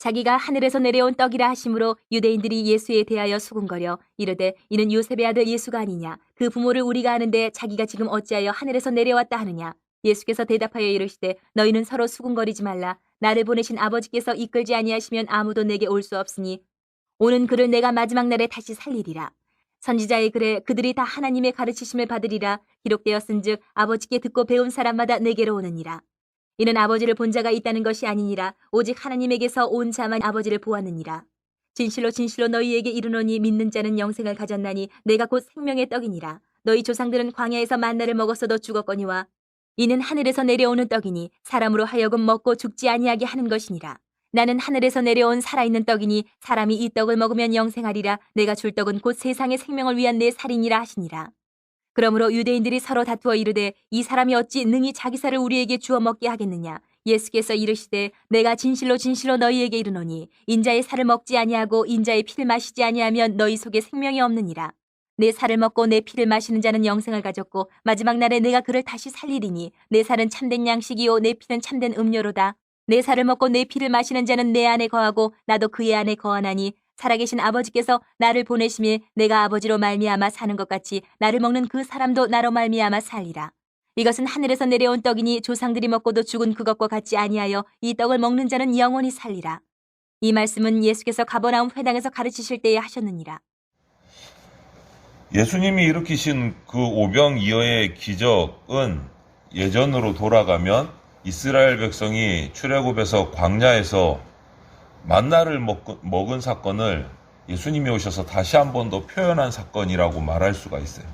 자기가 하늘에서 내려온 떡이라 하심으로 유대인들이 예수에 대하여 수군거려 이르되 이는 요셉의 아들 예수가 아니냐. 그 부모를 우리가 아는데 자기가 지금 어찌하여 하늘에서 내려왔다 하느냐. 예수께서 대답하여 이르시되 너희는 서로 수군거리지 말라. 나를 보내신 아버지께서 이끌지 아니하시면 아무도 내게 올 수 없으니 오는 그를 내가 마지막 날에 다시 살리리라. 선지자의 글에 그들이 다 하나님의 가르치심을 받으리라 기록되었은즉 아버지께 듣고 배운 사람마다 내게로 오느니라. 이는 아버지를 본 자가 있다는 것이 아니니라. 오직 하나님에게서 온 자만 아버지를 보았느니라. 진실로 진실로 너희에게 이르노니 믿는 자는 영생을 가졌나니 내가 곧 생명의 떡이니라. 너희 조상들은 광야에서 만나를 먹었어도 죽었거니와 이는 하늘에서 내려오는 떡이니 사람으로 하여금 먹고 죽지 아니하게 하는 것이니라. 나는 하늘에서 내려온 살아있는 떡이니 사람이 이 떡을 먹으면 영생하리라. 내가 줄 떡은 곧 세상의 생명을 위한 내 살이니라 하시니라. 그러므로 유대인들이 서로 다투어 이르되 이 사람이 어찌 능히 자기 살을 우리에게 주어 먹게 하겠느냐. 예수께서 이르시되 내가 진실로 진실로 너희에게 이르노니 인자의 살을 먹지 아니하고 인자의 피를 마시지 아니하면 너희 속에 생명이 없느니라. 내 살을 먹고 내 피를 마시는 자는 영생을 가졌고 마지막 날에 내가 그를 다시 살리리니 내 살은 참된 양식이요 내 피는 참된 음료로다. 내 살을 먹고 내 피를 마시는 자는 내 안에 거하고 나도 그의 안에 거하나니 살아계신 아버지께서 나를 보내심에 내가 아버지로 말미암아 사는 것 같이 나를 먹는 그 사람도 나로 말미암아 살리라. 이것은 하늘에서 내려온 떡이니 조상들이 먹고도 죽은 그것과 같지 아니하여 이 떡을 먹는 자는 영원히 살리라. 이 말씀은 예수께서 가버나움 회당에서 가르치실 때에 하셨느니라. 예수님이 일으키신 그 오병이어의 기적은 예전으로 돌아가면 이스라엘 백성이 출애굽에서 광야에서 만나를 먹은 사건을 예수님이 오셔서 다시 한 번 더 표현한 사건이라고 말할 수가 있어요.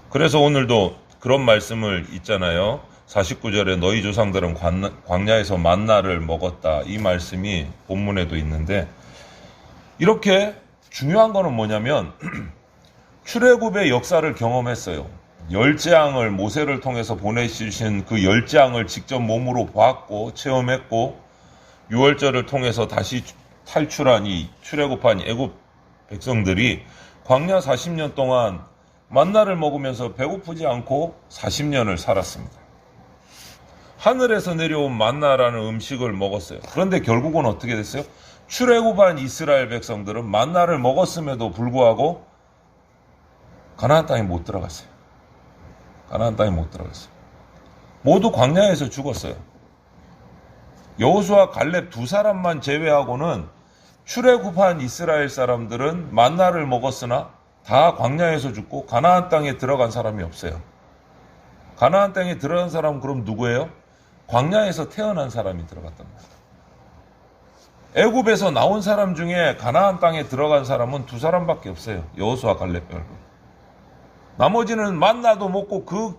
그래서 오늘도 그런 말씀을 있잖아요. 49절에 너희 조상들은 광야에서 만나를 먹었다. 이 말씀이 본문에도 있는데 이렇게 중요한 거는 뭐냐면 출애굽의 역사를 경험했어요. 열재앙을 모세를 통해서 보내주신 그 열재앙을 직접 몸으로 보았고 체험했고 유월절을 통해서 다시 탈출한 이 출애굽한 애굽 백성들이 광야 40년 동안 만나를 먹으면서 배고프지 않고 40년을 살았습니다. 하늘에서 내려온 만나라는 음식을 먹었어요. 그런데 결국은 어떻게 됐어요? 출애굽한 이스라엘 백성들은 만나를 먹었음에도 불구하고 가나안 땅에 못 들어갔어요. 가나안 땅에 못 들어갔어요. 모두 광야에서 죽었어요. 여호수아 갈렙 두 사람만 제외하고는 출애굽한 이스라엘 사람들은 만나를 먹었으나 다 광야에서 죽고 가나안 땅에 들어간 사람이 없어요. 가나안 땅에 들어간 사람은 그럼 누구예요? 광야에서 태어난 사람이 들어갔단 말이에요. 애굽에서 나온 사람 중에 가나안 땅에 들어간 사람은 두 사람밖에 없어요. 여호수아 갈렙 빼고. 나머지는 만나도 먹고 그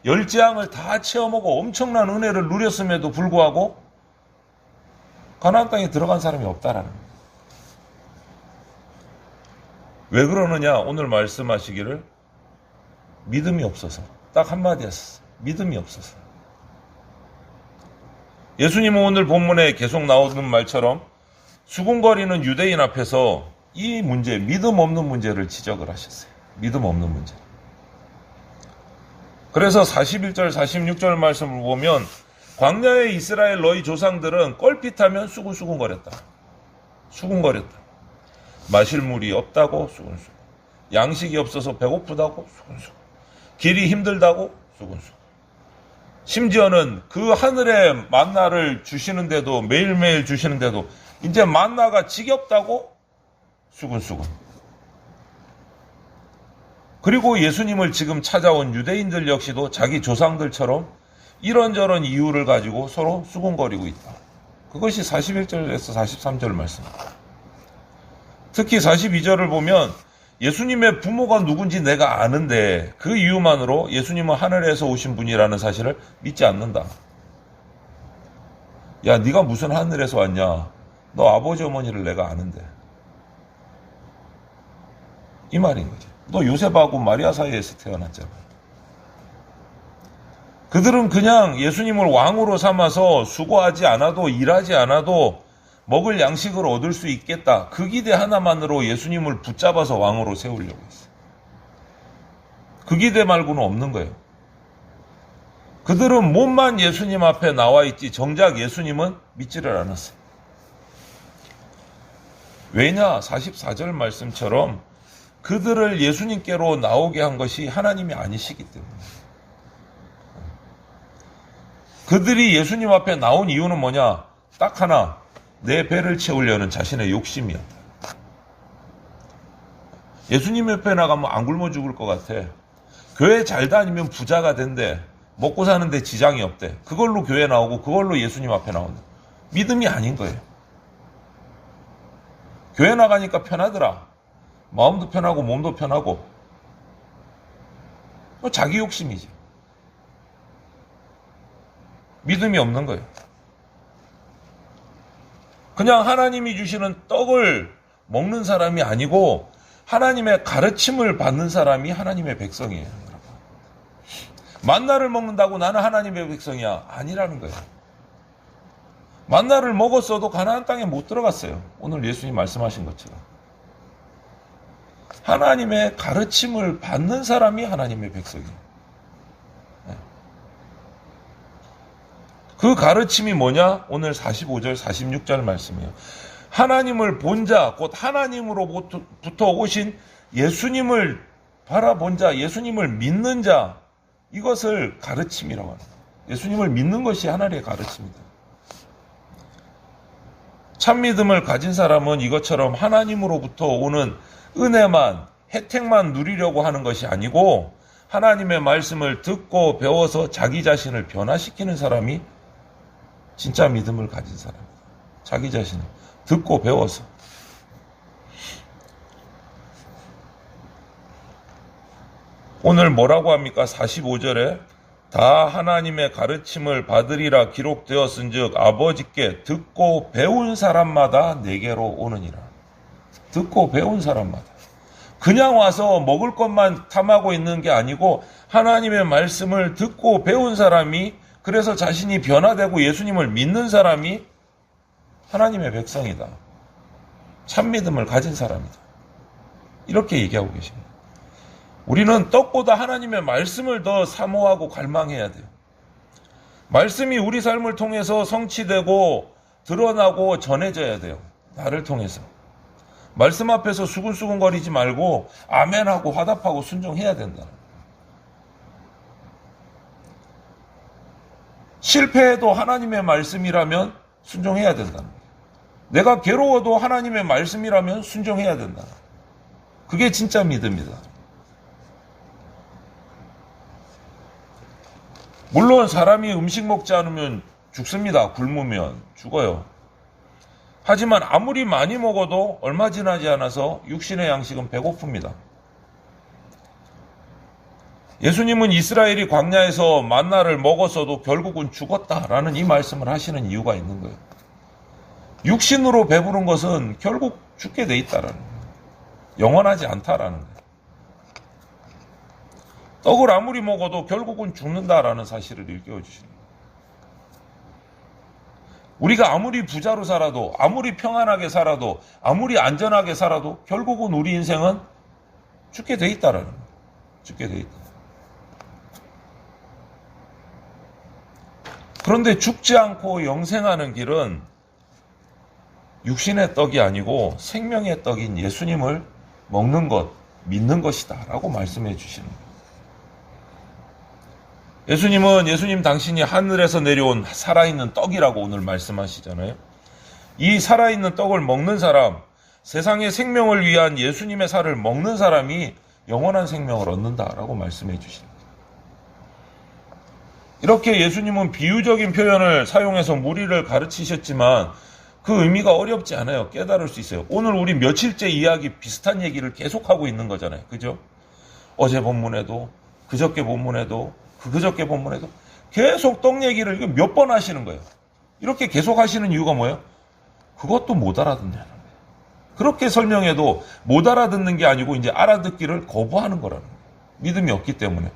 열재앙을 다 체험하고 엄청난 은혜를 누렸음에도 불구하고 가나안 땅에 들어간 사람이 없다라는 거예요. 왜 그러느냐? 오늘 말씀하시기를 믿음이 없어서. 딱 한마디 했어요. 믿음이 없어서. 예수님은 오늘 본문에 계속 나오는 말처럼 수군거리는 유대인 앞에서 이 문제, 믿음 없는 문제를 지적을 하셨어요. 믿음 없는 문제. 그래서 41절, 46절 말씀을 보면 광야의 이스라엘 너희 조상들은 껄핏하면 수군수군거렸다. 수군거렸다. 마실 물이 없다고 수군수군. 양식이 없어서 배고프다고 수군수군. 길이 힘들다고 수군수군. 심지어는 그 하늘에 만나를 주시는데도 매일매일 주시는데도 이제 만나가 지겹다고 수군수군. 그리고 예수님을 지금 찾아온 유대인들 역시도 자기 조상들처럼 이런저런 이유를 가지고 서로 수군거리고 있다. 그것이 41절에서 43절 말씀입니다. 특히 42절을 보면 예수님의 부모가 누군지 내가 아는데 그 이유만으로 예수님은 하늘에서 오신 분이라는 사실을 믿지 않는다. 야, 네가 무슨 하늘에서 왔냐? 너 아버지 어머니를 내가 아는데. 이 말인 거지. 너 요셉하고 마리아 사이에서 태어났잖아. 그들은 그냥 예수님을 왕으로 삼아서 수고하지 않아도 일하지 않아도 먹을 양식을 얻을 수 있겠다. 그 기대 하나만으로 예수님을 붙잡아서 왕으로 세우려고 했어요. 그 기대 말고는 없는 거예요. 그들은 몸만 예수님 앞에 나와 있지 정작 예수님은 믿지를 않았어요. 왜냐? 44절 말씀처럼 그들을 예수님께로 나오게 한 것이 하나님이 아니시기 때문에. 그들이 예수님 앞에 나온 이유는 뭐냐? 딱 하나, 내 배를 채우려는 자신의 욕심이었다. 예수님 옆에 나가면 안 굶어 죽을 것 같아. 교회 잘 다니면 부자가 된대. 먹고 사는데 지장이 없대. 그걸로 교회 나오고 그걸로 예수님 앞에 나온다. 믿음이 아닌 거예요. 교회 나가니까 편하더라. 마음도 편하고 몸도 편하고. 자기 욕심이지. 믿음이 없는 거예요. 그냥 하나님이 주시는 떡을 먹는 사람이 아니고 하나님의 가르침을 받는 사람이 하나님의 백성이에요. 만나를 먹는다고 나는 하나님의 백성이야. 아니라는 거예요. 만나를 먹었어도 가나안 땅에 못 들어갔어요. 오늘 예수님 말씀하신 것처럼. 하나님의 가르침을 받는 사람이 하나님의 백성이에요. 그 가르침이 뭐냐? 오늘 45절, 46절 말씀이에요. 하나님을 본 자, 곧 하나님으로부터 오신 예수님을 바라본 자, 예수님을 믿는 자, 이것을 가르침이라고 합니다. 예수님을 믿는 것이 하나님의 가르침이다. 참 믿음을 가진 사람은 이것처럼 하나님으로부터 오는 은혜만, 혜택만 누리려고 하는 것이 아니고 하나님의 말씀을 듣고 배워서 자기 자신을 변화시키는 사람이 진짜 믿음을 가진 사람입니다. 자기 자신을 듣고 배워서. 오늘 뭐라고 합니까? 45절에 다 하나님의 가르침을 받으리라 기록되었은즉 아버지께 듣고 배운 사람마다 내게로 오느니라. 듣고 배운 사람마다. 그냥 와서 먹을 것만 탐하고 있는 게 아니고 하나님의 말씀을 듣고 배운 사람이, 그래서 자신이 변화되고 예수님을 믿는 사람이 하나님의 백성이다. 참 믿음을 가진 사람이다. 이렇게 얘기하고 계십니다. 우리는 떡보다 하나님의 말씀을 더 사모하고 갈망해야 돼요. 말씀이 우리 삶을 통해서 성취되고 드러나고 전해져야 돼요. 나를 통해서. 말씀 앞에서 수근수근거리지 말고 아멘하고 화답하고 순종해야 된다. 실패해도 하나님의 말씀이라면 순종해야 된다. 내가 괴로워도 하나님의 말씀이라면 순종해야 된다. 그게 진짜 믿음이다. 물론 사람이 음식 먹지 않으면 죽습니다. 굶으면 죽어요. 하지만 아무리 많이 먹어도 얼마 지나지 않아서 육신의 양식은 배고픕니다. 예수님은 이스라엘이 광야에서 만나를 먹었어도 결국은 죽었다라는 이 말씀을 하시는 이유가 있는 거예요. 육신으로 배부른 것은 결국 죽게 돼 있다라는 거예요. 영원하지 않다라는 거예요. 떡을 아무리 먹어도 결국은 죽는다라는 사실을 일깨워 주시는 거예요. 우리가 아무리 부자로 살아도, 아무리 평안하게 살아도, 아무리 안전하게 살아도 결국은 우리 인생은 죽게 돼 있다라는 거예요. 죽게 돼 있다. 그런데 죽지 않고 영생하는 길은 육신의 떡이 아니고 생명의 떡인 예수님을 먹는 것, 믿는 것이다 라고 말씀해 주시는 거예요. 예수님 당신이 하늘에서 내려온 살아있는 떡이라고 오늘 말씀하시잖아요. 이 살아있는 떡을 먹는 사람, 세상의 생명을 위한 예수님의 살을 먹는 사람이 영원한 생명을 얻는다라고 말씀해 주십니다. 이렇게 예수님은 비유적인 표현을 사용해서 무리를 가르치셨지만 그 의미가 어렵지 않아요. 깨달을 수 있어요. 오늘 우리 며칠째 이야기 비슷한 얘기를 계속하고 있는 거잖아요. 그죠? 어제 본문에도, 그저께 본문에도, 그저께 본문에도 계속 떡 얘기를 몇 번 하시는 거예요. 이렇게 계속 하시는 이유가 뭐예요? 그것도 못 알아듣냐는 거예요. 그렇게 설명해도 못 알아듣는 게 아니고 이제 알아듣기를 거부하는 거라는 거예요. 믿음이 없기 때문에.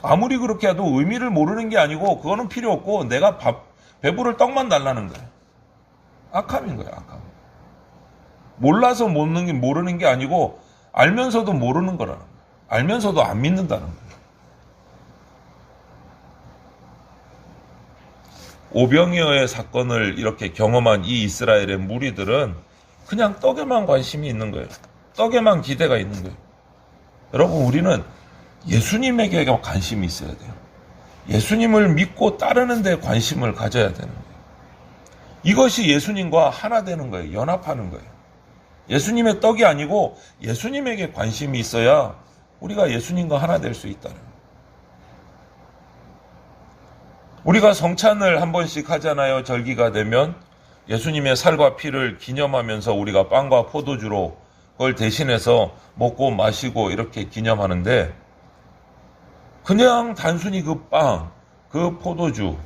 아무리 그렇게 해도 의미를 모르는 게 아니고 그거는 필요 없고 내가 배부를 떡만 달라는 거예요. 악함인 거예요. 악함. 몰라서 모르는 게 아니고 알면서도 모르는 거라는 거예요. 알면서도 안 믿는다는 거예요. 오병이어의 사건을 이렇게 경험한 이 이스라엘의 무리들은 그냥 떡에만 관심이 있는 거예요. 떡에만 기대가 있는 거예요. 여러분, 우리는 예수님에게 관심이 있어야 돼요. 예수님을 믿고 따르는 데 관심을 가져야 되는 거예요. 이것이 예수님과 하나 되는 거예요. 연합하는 거예요. 예수님의 떡이 아니고 예수님에게 관심이 있어야 우리가 예수님과 하나 될 수 있다는 거예요. 우리가 성찬을 한 번씩 하잖아요. 절기가 되면 예수님의 살과 피를 기념하면서 우리가 빵과 포도주로 그걸 대신해서 먹고 마시고 이렇게 기념하는데, 그냥 단순히 그 빵, 그 포도주,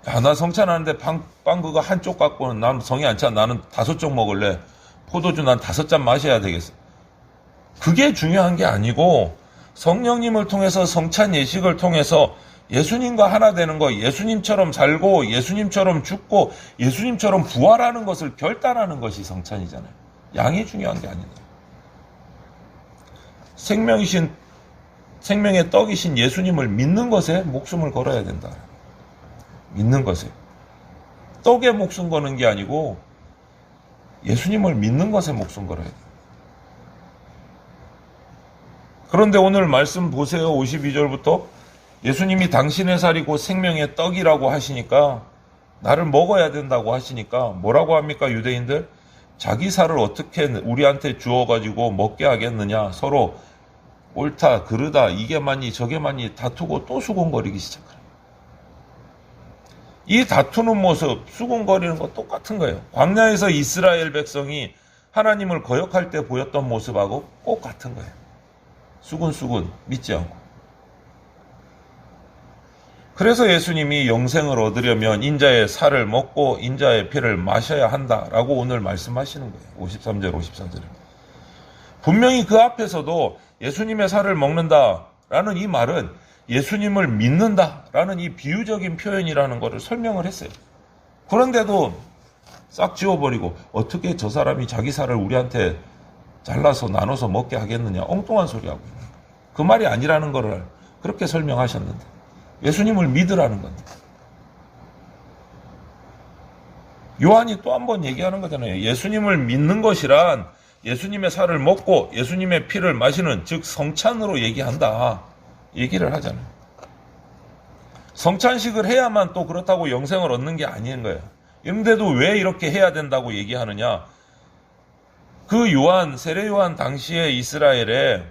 야, 나 성찬하는데 빵 그거 한쪽 갖고는 난 성이 안 차. 나는 5쪽 먹을래. 포도주 난 5잔 마셔야 되겠어. 그게 중요한 게 아니고 성령님을 통해서 성찬 예식을 통해서 예수님과 하나 되는 거, 예수님처럼 살고 예수님처럼 죽고 예수님처럼 부활하는 것을 결단하는 것이 성찬이잖아요. 양이 중요한 게 아니다. 생명의 떡이신 예수님을 믿는 것에 목숨을 걸어야 된다. 믿는 것에. 떡에 목숨 거는 게 아니고 예수님을 믿는 것에 목숨 걸어야 돼. 그런데 오늘 말씀 보세요. 52절부터 예수님이 당신의 살이고 생명의 떡이라고 하시니까, 나를 먹어야 된다고 하시니까 뭐라고 합니까? 유대인들, 자기 살을 어떻게 우리한테 주어가지고 먹게 하겠느냐, 서로 옳다 그르다 이게 맞니 저게 맞니 다투고 또 수군거리기 시작해요. 이 다투는 모습, 수군거리는 거 똑같은 거예요. 광야에서 이스라엘 백성이 하나님을 거역할 때 보였던 모습하고 꼭 같은 거예요. 수군수군 믿지 않고. 그래서 예수님이 영생을 얻으려면 인자의 살을 먹고 인자의 피를 마셔야 한다라고 오늘 말씀하시는 거예요. 53절 54절에. 분명히 그 앞에서도 예수님의 살을 먹는다라는 이 말은 예수님을 믿는다라는 이 비유적인 표현이라는 것을 설명을 했어요. 그런데도 싹 지워버리고 어떻게 저 사람이 자기 살을 우리한테 잘라서 나눠서 먹게 하겠느냐, 엉뚱한 소리 하고 있는 거예요. 그 말이 아니라는 것을 그렇게 설명하셨는데 예수님을 믿으라는 건데. 요한이 또 한 번 얘기하는 거잖아요. 예수님을 믿는 것이란 예수님의 살을 먹고 예수님의 피를 마시는, 즉 성찬으로 얘기한다. 얘기를 하잖아요. 성찬식을 해야만 또 그렇다고 영생을 얻는 게 아닌 거예요. 그런데도 왜 이렇게 해야 된다고 얘기하느냐. 그 요한, 세례 요한 당시에 이스라엘에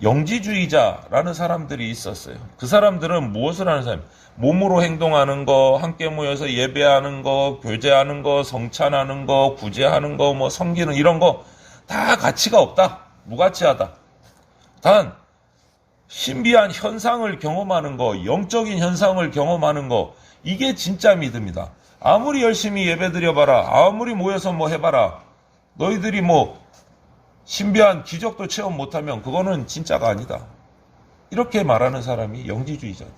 영지주의자라는 사람들이 있었어요. 그 사람들은 무엇을 하는 사람? 몸으로 행동하는 거, 함께 모여서 예배하는 거, 교제하는 거, 성찬하는 거, 구제하는 거, 뭐 섬기는 이런 거 다 가치가 없다. 무가치하다. 단 신비한 현상을 경험하는 거, 영적인 현상을 경험하는 거, 이게 진짜 믿음이다. 아무리 열심히 예배드려봐라, 아무리 모여서 뭐 해봐라, 너희들이 뭐 신비한 기적도 체험 못하면 그거는 진짜가 아니다. 이렇게 말하는 사람이 영지주의자다.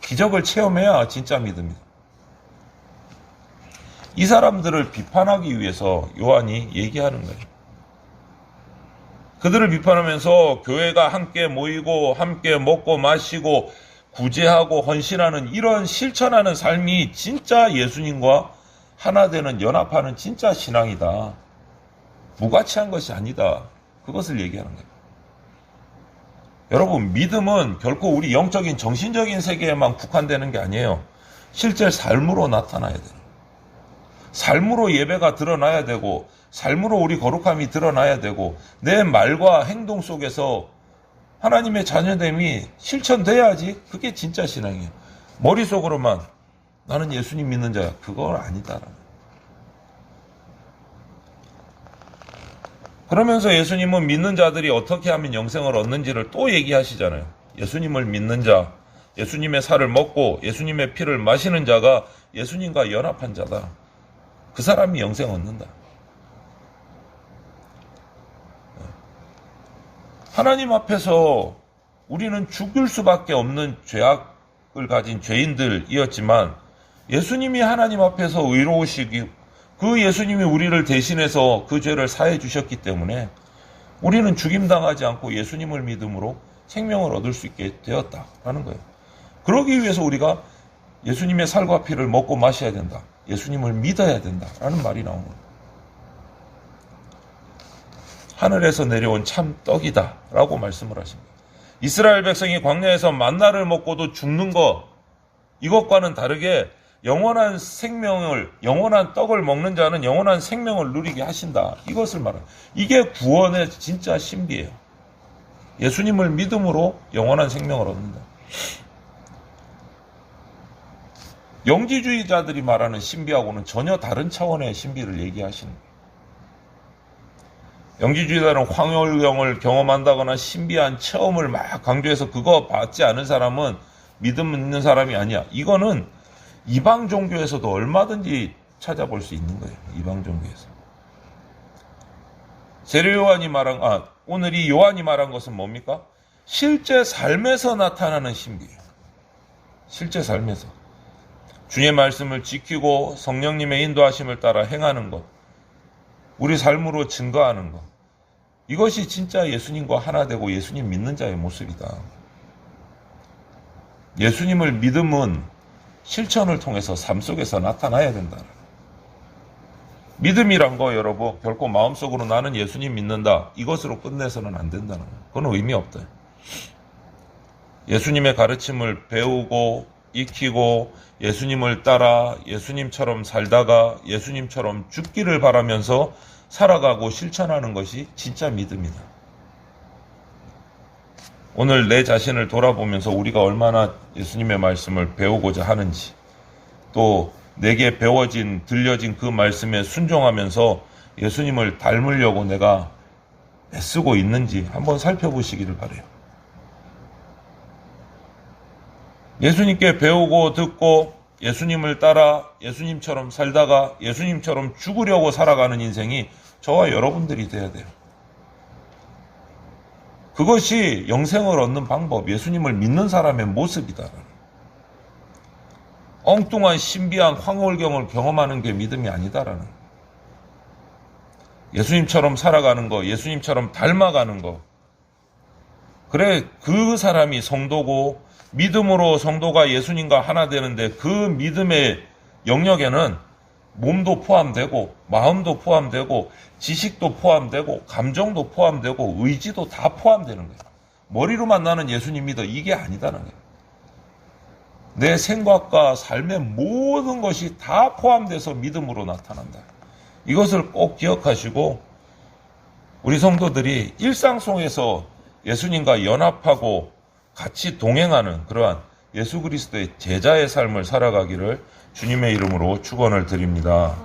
기적을 체험해야 진짜 믿음이다. 이 사람들을 비판하기 위해서 요한이 얘기하는 거예요. 그들을 비판하면서 교회가 함께 모이고 함께 먹고 마시고 구제하고 헌신하는 이런 실천하는 삶이 진짜 예수님과 하나 되는, 연합하는 진짜 신앙이다. 무가치한 것이 아니다. 그것을 얘기하는 거예요. 여러분, 믿음은 결코 우리 영적인 정신적인 세계에만 국한되는 게 아니에요. 실제 삶으로 나타나야 돼요. 삶으로 예배가 드러나야 되고, 삶으로 우리 거룩함이 드러나야 되고, 내 말과 행동 속에서 하나님의 자녀됨이 실천돼야지 그게 진짜 신앙이에요. 머릿속으로만 나는 예수님 믿는 자야, 그건 아니다. 그러면서 예수님은 믿는 자들이 어떻게 하면 영생을 얻는지를 또 얘기하시잖아요. 예수님을 믿는 자, 예수님의 살을 먹고 예수님의 피를 마시는 자가 예수님과 연합한 자다. 그 사람이 영생 얻는다. 하나님 앞에서 우리는 죽을 수밖에 없는 죄악을 가진 죄인들이었지만 예수님이 하나님 앞에서 의로우시기, 그 예수님이 우리를 대신해서 그 죄를 사해 주셨기 때문에 우리는 죽임당하지 않고 예수님을 믿음으로 생명을 얻을 수 있게 되었다라는 거예요. 그러기 위해서 우리가 예수님의 살과 피를 먹고 마셔야 된다. 예수님을 믿어야 된다. 라는 말이 나오는 거예요. 하늘에서 내려온 참 떡이다. 라고 말씀을 하십니다. 이스라엘 백성이 광야에서 만나를 먹고도 죽는 것, 이것과는 다르게 영원한 떡을 먹는 자는 영원한 생명을 누리게 하신다. 이것을 말해요. 이게 구원의 진짜 신비예요. 예수님을 믿음으로 영원한 생명을 얻는다. 영지주의자들이 말하는 신비하고는 전혀 다른 차원의 신비를 얘기하시는 거예요. 영지주의자는 황홀경을 경험한다거나 신비한 체험을 막 강조해서 그거 받지 않은 사람은 믿음 있는 사람이 아니야. 이거는 이방 종교에서도 얼마든지 찾아볼 수 있는 거예요. 이방 종교에서. 오늘 이 요한이 말한 것은 뭡니까? 실제 삶에서 나타나는 신비예요. 실제 삶에서. 주님의 말씀을 지키고 성령님의 인도하심을 따라 행하는 것. 우리 삶으로 증거하는 것. 이것이 진짜 예수님과 하나 되고 예수님 믿는 자의 모습이다. 예수님을 믿음은 실천을 통해서 삶 속에서 나타나야 된다. 믿음이란 거 여러분 결코 마음속으로 나는 예수님 믿는다. 이것으로 끝내서는 안 된다는 거예요. 그건 의미 없다. 예수님의 가르침을 배우고 익히고 예수님을 따라 예수님처럼 살다가 예수님처럼 죽기를 바라면서 살아가고 실천하는 것이 진짜 믿음이다. 오늘 내 자신을 돌아보면서 우리가 얼마나 예수님의 말씀을 배우고자 하는지, 또 내게 들려진 그 말씀에 순종하면서 예수님을 닮으려고 내가 애쓰고 있는지 한번 살펴보시기를 바라요. 예수님께 배우고 듣고 예수님을 따라 예수님처럼 살다가 예수님처럼 죽으려고 살아가는 인생이 저와 여러분들이 돼야 돼요. 그것이 영생을 얻는 방법, 예수님을 믿는 사람의 모습이다. 엉뚱한 신비한 황홀경을 경험하는 게 믿음이 아니다라는. 예수님처럼 살아가는 거, 예수님처럼 닮아가는 거. 그래, 그 사람이 성도고 믿음으로 성도가 예수님과 하나 되는데 그 믿음의 영역에는 몸도 포함되고 마음도 포함되고 지식도 포함되고 감정도 포함되고 의지도 다 포함되는 거예요. 머리로만 나는 예수님 믿어 이게 아니다는 거예요. 내 생각과 삶의 모든 것이 다 포함돼서 믿음으로 나타난다. 이것을 꼭 기억하시고 우리 성도들이 일상 속에서 예수님과 연합하고 같이 동행하는 그러한 예수 그리스도의 제자의 삶을 살아가기를 주님의 이름으로 축원을 드립니다.